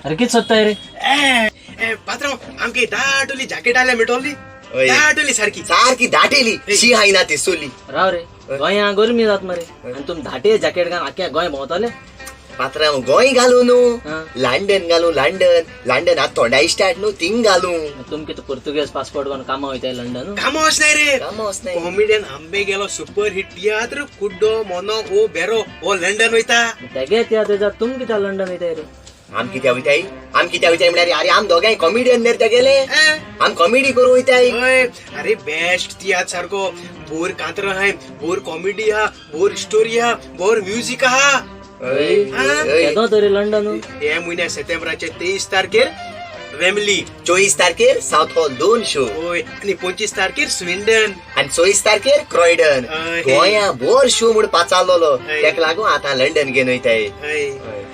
अरे किती सोदताय रे? पात्र आमके दाटोली जॅकेट आल्या मिटवली दाटोली सारखी सारखी दाटेली शी हाय ना ती सोली राव रे गोंया गरमी जात मरे आणि तुम धाटे जॅकेट घालून आख्या गोंय भोंवताले. पात्र गोंय घालू न्हू हा. लंडन घालू लंडन आत थोडाय स्टार्ट न्हू थिंग घालू तुम किती पोर्तुगेज पासपोर्ट घेऊन कामा वयताय लंडन. कामोस नाही रे कामोस नाही. कॉमेडियन आंबे गेलो सुपर हिट तियात्र कुड्डो मोनो ओ बेरो ओ लंडन वयता तेगे त्या तेजात तुम कित्या लंडन वयताय रे? आम कित्या वयताय म्हळ्यार अरे आम दोगांय कॉमेडियन नेर गेले आम कॉमेडी करू वयताय. अरे बेस्ट तियात्र सारको बोर कांतर हाय बोर कॉमेडी हा बोर स्टोरी हा बोर म्युझिक हा. केदो तरी लंडन हे महिन्या सप्टेंबराचे 23 तारखेर वेमली 24 तारखेर साऊथ हॉल 2 शो होय आणि 25 तारखेर स्विंडन आणि 24 तारखेर क्रॉयडन गोंया बोर शो म्हण पाचालोलो तेका लागून आता लंडन घेऊन वयताय.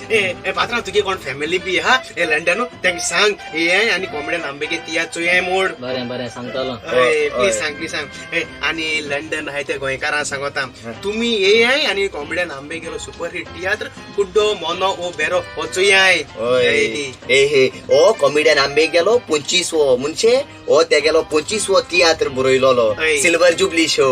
ए पात्रा तुगे कोण फॅमिली बी हा ए लंडन तेंक सांग हे आणि कॉमेडियन आंबेगे तिया चोय मोड बरें बरें सांगतलो. प्लीज सांग आणि लंडन आहे ते गोंयकारां सांगता तुम्ही ये आणि कॉमेडियन आंबे गेलो सुपर हिट तियात्र कुड्डो मोनो ओ बेरो ओ चोय हे ओ कॉमेडियन आंबे गेलो 25वो म्हणजे ओ ते गेलो 25वो तियात्र बरयलोलो सिल्वर जुबली शो.